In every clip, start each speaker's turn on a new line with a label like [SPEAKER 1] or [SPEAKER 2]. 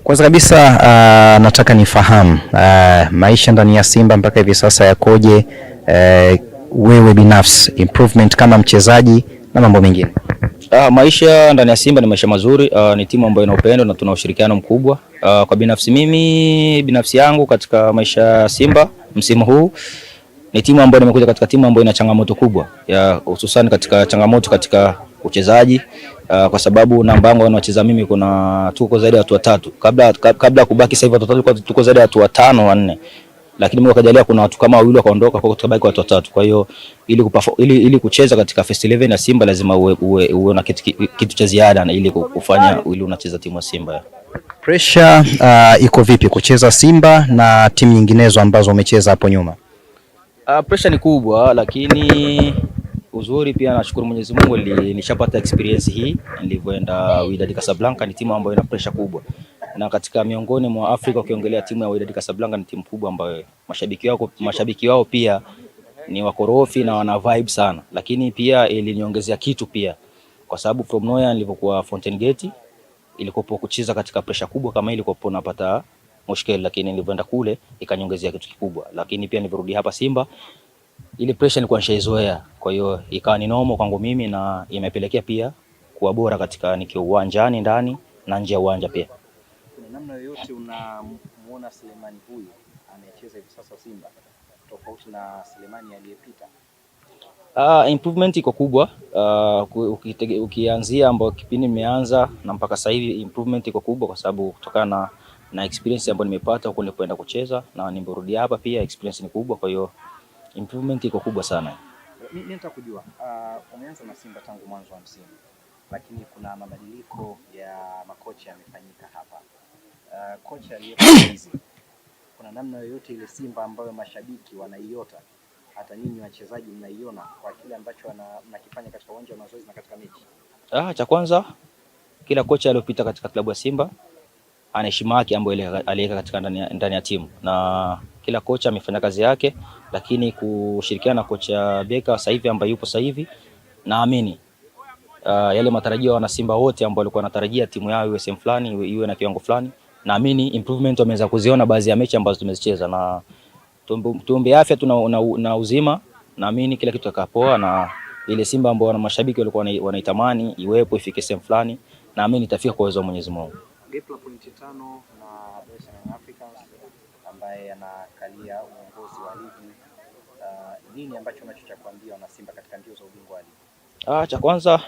[SPEAKER 1] Kwanza kabisa nataka nifahamu maisha ndani ya Simba mpaka hivi sasa yakoje, wewe binafsi, improvement kama mchezaji na mambo mengine.
[SPEAKER 2] Maisha ndani ya Simba ni maisha mazuri. Ni timu ambayo ina upendo na tuna ushirikiano mkubwa. Kwa binafsi yangu katika maisha ya Simba msimu huu ni timu ambayo nimekuja katika timu ambayo ina changamoto kubwa, hususan katika changamoto katika uchezaji, kwa sababu namba yangu wanacheza mimi tuko zaidi ya watu watatu. Kabla kubaki sasa hivi watu watatu, tuko zaidi ya watu watano wanne. Lakini Mungu akajalia kuna watu kama wawili wakaondoka, kwa tukabaki watu watatu. Kwa hiyo ili kucheza katika first 11 ya Simba lazima uwe na kitu cha ziada na ili kufanya ili unacheza timu ya Simba.
[SPEAKER 1] Pressure iko vipi kucheza Simba na timu nyinginezo ambazo umecheza hapo nyuma?
[SPEAKER 2] Pressure ni kubwa, lakini uzuri pia nashukuru Mwenyezi Mungu nilishapata experience hii nilivyoenda Wydad Casablanca. Ni timu ambayo ina pressure kubwa, na katika miongoni mwa Afrika ukiongelea timu ya Wydad Casablanca ni timu kubwa ambayo mashabiki wao pia ni wakorofi na wana vibe sana, lakini pia iliniongezea kitu pia, kwa sababu from nowhere nilipokuwa Fountain Gate ilikopo kucheza katika pressure kubwa kama ile ilikopo napata mushkeli, lakini nilivyoenda kule ikaniongezea kitu kikubwa. Lakini pia nilirudi hapa Simba ile pressure nilikuwa nishaizoea, kwa hiyo ikawa ni normal kwangu mimi na imepelekea pia kuwa bora katika nikiwa uwanjani ndani na nje ya uwanja pia.
[SPEAKER 3] Kuna namna yoyote unamuona Selemani huyu anayecheza hivi sasa Simba tofauti na Selemani aliyepita?
[SPEAKER 2] Improvement iko kubwa. Ukianzia ambapo kipindi nimeanza na mpaka sasa hivi improvement iko kubwa, kwa sababu kutokana na experience ambayo nimepata huko nilipoenda kucheza na nimerudi hapa pia experience ni kubwa, kwa hiyo improvement iko kubwa sana.
[SPEAKER 3] Mimi nataka kujua umeanza na Simba tangu mwanzo wa msimu, lakini kuna mabadiliko ya makocha yamefanyika hapa. Kocha aliyepo hizi, kuna namna yoyote ile Simba ambayo mashabiki wanaiota, hata nyinyi wachezaji mnaiona kwa kile ambacho mnakifanya katika uwanja wa mazoezi na katika mechi?
[SPEAKER 2] Cha kwanza, kila kocha aliyopita katika klabu ya Simba ana heshima yake ambayo aliweka katika ndani ya timu, na kila kocha amefanya kazi yake, lakini kushirikiana na kocha Beka sasa hivi ambaye yupo sasa hivi, naamini yale matarajio wana Simba wote ambao walikuwa wanatarajia timu yao iwe sehemu fulani, iwe na kiwango fulani, naamini improvement wameweza kuziona baadhi ya mechi ambazo tumezicheza, na tuombe afya na uzima, naamini kila kitu kitapoa, na ile Simba ambao wana mashabiki walikuwa wanaitamani iwepo ifike sehemu fulani, naamini itafika kwa uwezo wa Mwenyezi Mungu.
[SPEAKER 3] Gap la pointi 5 na Dar es Salaam Africans ambaye anakalia uongozi wa ligi, nini ambacho unachocha kuambia wana Simba katika mbio za ubingwa wa ligi?
[SPEAKER 2] Cha kwanza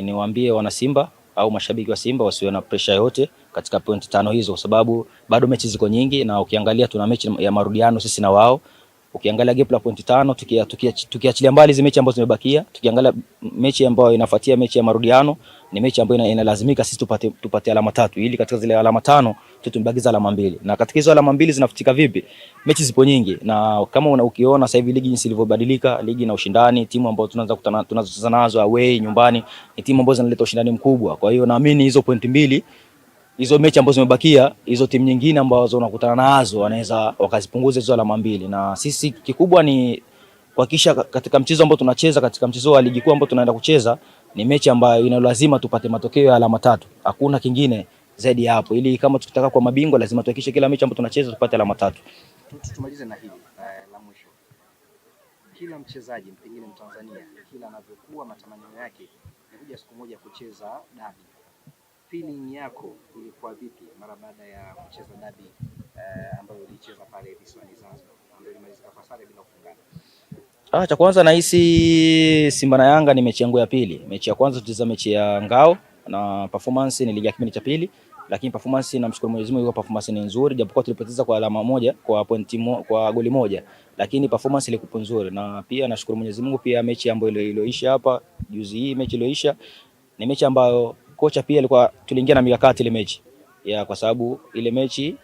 [SPEAKER 2] niwaambie wana Simba au mashabiki wa Simba wasiwe na pressure yote katika pointi 5 hizo, kwa sababu bado mechi ziko nyingi, na ukiangalia tuna mechi ya marudiano sisi na wao. Ukiangalia gap la pointi 5 tukiachilia mbali hizo mechi ambazo zimebakia, tukiangalia mechi ambayo inafuatia mechi ya marudiano ni mechi ambayo inalazimika sisi tupate alama 3 ili katika zile alama 5 tutumbakiza alama 2. Na katika hizo alama 2 zinafutika vipi? Mechi zipo nyingi, na kama ukiona sasa hivi ligi jinsi ilivyobadilika, ligi na ushindani, timu ambazo tunazocheza nazo away nyumbani ni timu ambazo zinaleta ushindani mkubwa. Kwa hiyo naamini hizo pointi 2, hizo mechi ambazo zimebakia, hizo timu nyingine ambazo unakutana nazo wanaweza wakazipunguza hizo alama 2, na sisi kikubwa ni kuhakikisha katika mchezo ambao tunacheza, katika mchezo wa ligi kuu ambao tunaenda kucheza, ni mechi ambayo ina lazima tupate matokeo ya alama 3. Hakuna kingine zaidi ya hapo, ili kama tukitaka kwa mabingwa lazima tuhakikishe kila mechi ambayo tunacheza tupate alama 3.
[SPEAKER 3] Tumalize na hili la mwisho. Kila mchezaji pengine Mtanzania kila anavyokuwa matamanio yake ni kuja siku moja kucheza dabi. Feeling yako ilikuwa vipi mara baada ya kucheza dabi ambayo ulicheza pale visiwani Zanzibar ambayo ilimalizika kwa sare bila kufungana?
[SPEAKER 2] Cha kwanza nahisi Simba na Yanga ni mechi yangu ya pili. Mechi ya kwanza tulicheza mechi ya Ngao na performance niliingia kipindi cha pili, lakini performance namshukuru Mwenyezi Mungu, performance ni nzuri, japokuwa tulipoteza kwa alama moja, kwa goli moja, lakini performance ilikuwa nzuri. Na pia nashukuru Mwenyezi Mungu, pia mechi ambayo iliyoisha hapa juzi, hii mechi iliyoisha ni mechi ambayo kocha pia alikuwa tuliingia na mikakati ile mechi. Kwa sababu ile mechi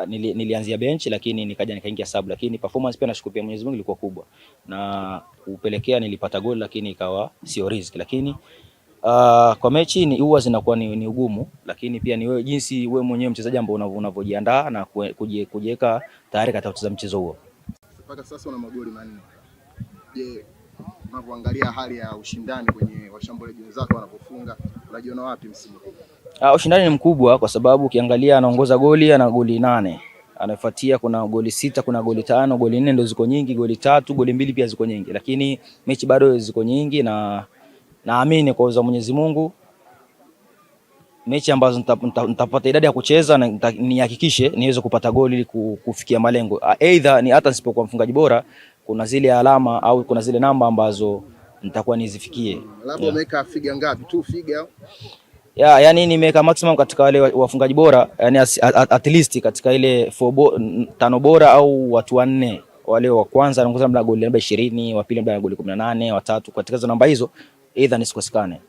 [SPEAKER 2] nilianzia bench, lakini nikaingia sub, lakini performance pia nashukuru pia Mwenyezi Mungu ilikuwa kubwa, na kupelekea nilipata goli, lakini ikawa sio risk. Lakini kwa mechi ni huwa zinakuwa ni ugumu, lakini pia ni wewe jinsi wewe mwenyewe mchezaji ambao unavyojiandaa na kujiweka tayari katika kucheza mchezo huo.
[SPEAKER 4] Mpaka sasa una magoli 4. Je, unapoangalia hali ya ushindani kwenye washambuliaji wenzako wanapofunga, unajiona wapi msimu huu?
[SPEAKER 2] Ushindani ni mkubwa kwa sababu ukiangalia anaongoza goli, ana goli 8. Anafuatia kuna goli 6, kuna goli 5, goli 4 ndio ziko nyingi, goli 3, goli 2 pia ziko nyingi. Lakini mechi bado ziko nyingi na naamini kwa uwezo wa Mwenyezi Mungu mechi ambazo nitapata idadi ya kucheza na nihakikishe niweze kupata goli ili kufikia malengo. Either ni hata nisipokuwa mfungaji bora, kuna zile alama au kuna zile namba ambazo nitakuwa nizifikie.
[SPEAKER 4] Labda umeweka figa ngapi? 2 figa?
[SPEAKER 2] Yani nimeweka maximum katika wale wafungaji bora, yani at least katika ile 5 bora au watu 4. Wale wa kwanza anaongoza labda goli 20, wa pili labda goli 18, wa tatu katika hizo namba hizo either nisikosekane.